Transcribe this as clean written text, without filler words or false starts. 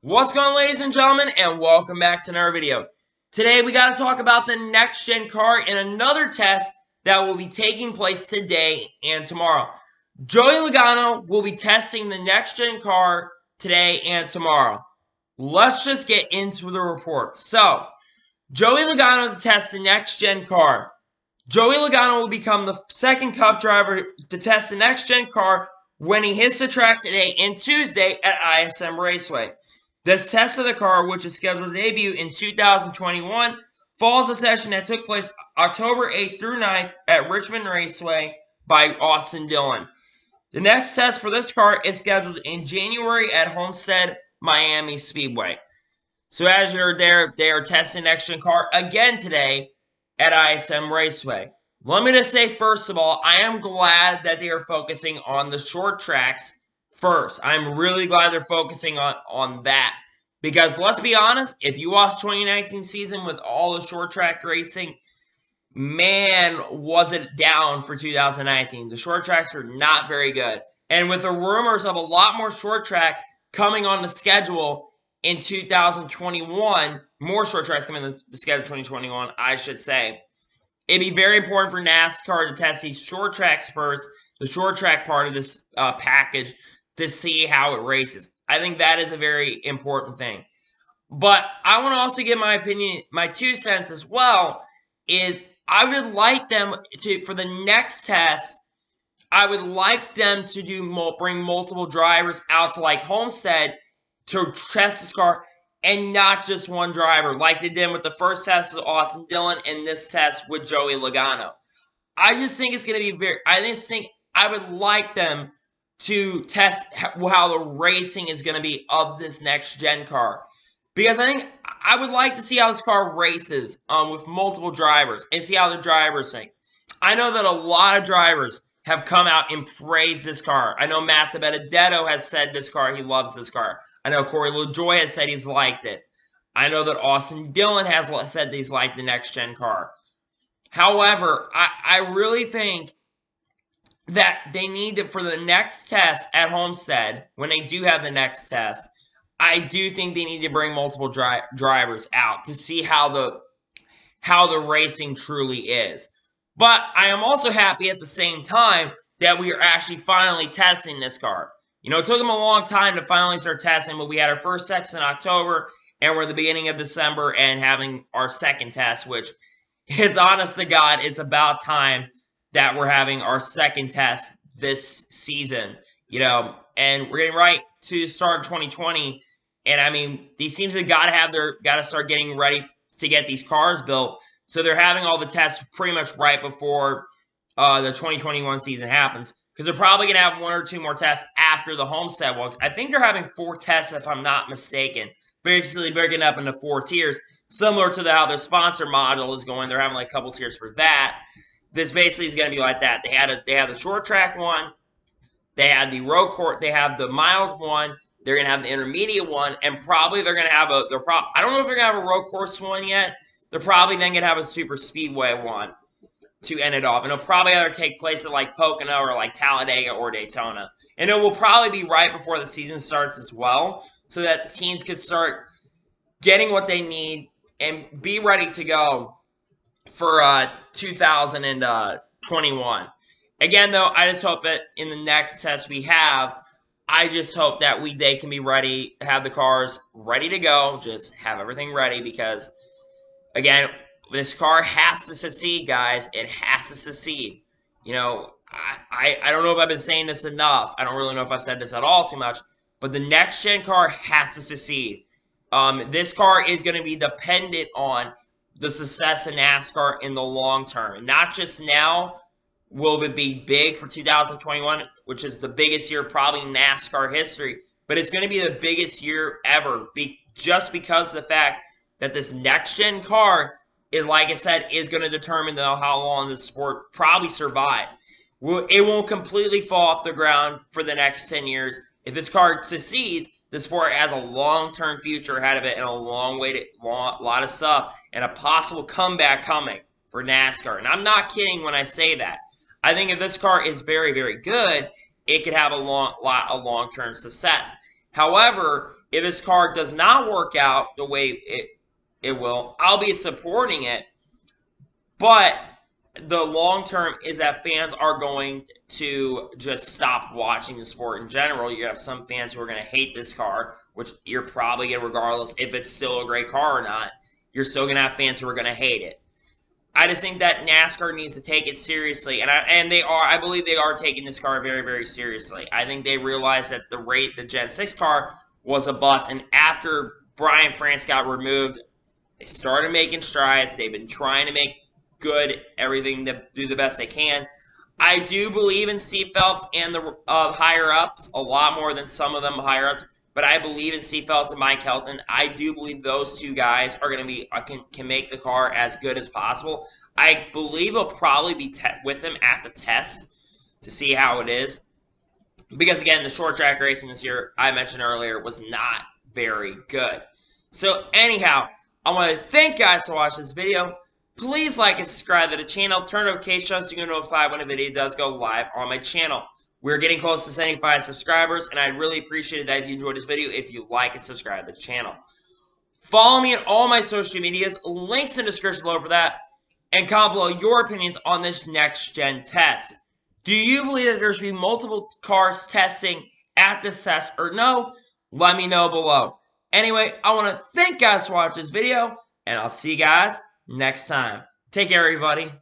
What's going on, ladies and gentlemen, and welcome back to another video. Today we got to talk about the next gen car in another test that will be taking place today and tomorrow. Joey Logano will be testing the next gen car today and tomorrow. Let's just get into the report. So, Joey Logano to test the next gen car. Joey Logano will become the second Cup driver to test the next gen car when he hits the track today and Tuesday at ISM Raceway. This test of the car, which is scheduled to debut in 2021, follows a session that took place October 8th through 9th at Richmond Raceway by Austin Dillon. The next test for this car is scheduled in January at Homestead Miami Speedway. So as you're there, they are testing the next gen car again today at ISM Raceway. Let me just say, first of all, I am glad that they are focusing on the short tracks first. I'm really glad they're focusing on that. Because let's be honest, if you watch 2019 season with all the short track racing, man, was it down for 2019. The short tracks are not very good. And with the rumors of a lot more short tracks coming on the schedule in 2021, more short tracks coming on the schedule in 2021, I should say, it'd be very important for NASCAR to test these short tracks first, the short track part of this package, to see how it races. I think that is a very important thing. But I want to also give my opinion, my 2 cents as well, is I would like them to, for the next test, I would like them to bring multiple drivers out to like Homestead to test this car and not just one driver, like they did with the first test with Austin Dillon and this test with Joey Logano. I just think it's going to be I would like them to test how the racing is going to be of this next gen car. Because I think I would like to see how this car races with multiple drivers and see how the drivers think. I know that a lot of drivers have come out and praised this car. I know Matt DiBenedetto has said this car, he loves this car. I know Corey LaJoie has said he's liked it. I know that Austin Dillon has said that he's liked the next gen car. However, I really think that they need to, for the next test at Homestead, when they do have the next test, I do think they need to bring multiple drivers out to see how the racing truly is. But I am also happy at the same time that we are actually finally testing this car. You know, it took them a long time to finally start testing, but we had our first test in October, and we're at the beginning of December and having our second test, which it's honest to God, it's about time that we're having our second test this season, you know, and we're getting right to start 2020. And I mean, these teams have got to start getting ready to get these cars built. So they're having all the tests pretty much right before the 2021 season happens, because they're probably going to have 1 or 2 more tests after the Homestead one. I think they're having 4 tests, if I'm not mistaken, basically breaking up into 4 tiers, similar to how their sponsor model is going. They're having like a couple tiers for that. This basically is going to be like that. They had the short track one, they had the road court, they have the mild one, they're going to have the intermediate one, and probably they're going to have I don't know if they're going to have a road course one yet. They're probably then going to have a super speedway one to end it off. And it'll probably either take place at like Pocono or like Talladega or Daytona. And it will probably be right before the season starts as well, so that teams could start getting what they need and be ready to go for 2021. Again, though, I just hope that in the next test we have, I just hope that they can be ready, have the cars ready to go, just have everything ready, because, again, this car has to succeed, guys. It has to succeed. You know, I don't know if I've been saying this enough. I don't really know if I've said this at all too much, but the next-gen car has to succeed. This car is going to be dependent on the success of NASCAR in the long term. Not just now will it be big for 2021, which is the biggest year probably in NASCAR history, but it's going to be the biggest year ever, just because of the fact that this next-gen car, like I said, is going to determine how long this sport probably survives. It won't completely fall off the ground for the next 10 years. If this car succeeds, the sport has a long-term future ahead of it and a lot of stuff and a possible comeback coming for NASCAR. And I'm not kidding when I say that. I think if this car is very, very good, it could have a long-term success. However, If this car does not work out the way it will, I'll be supporting it. But the long term is that fans are going to just stop watching the sport in general. You have some fans who are going to hate this car, which you're probably going to, regardless if it's still a great car or not. You're still going to have fans who are going to hate it. I just think that NASCAR needs to take it seriously, and they are. I believe they are taking this car very, very seriously. I think they realized that the Gen 6 car was a bust, and after Brian France got removed, they started making strides. They've been trying to make good everything to do the best they can. I do believe in Steve Phelps and the higher ups a lot more than some of them higher ups. But I believe in Steve Phelps and Mike Helton. I do believe those two guys are going to be can make the car as good as possible. I believe he'll probably be with him at the test to see how it is. Because again, the short track racing this year, I mentioned earlier, was not very good. So anyhow, I want to thank you guys for watching this video. Please like and subscribe to the channel. Turn notifications so you can notify when a video does go live on my channel. We're getting close to 75 subscribers, and I'd really appreciate it if you enjoyed this video if you like and subscribe to the channel. Follow me on all my social medias, links in the description below for that, and comment below your opinions on this next-gen test. Do you believe that there should be multiple cars testing at this test or no? Let me know below. Anyway, I want to thank you guys for watching this video, and I'll see you guys next time. Take care, everybody.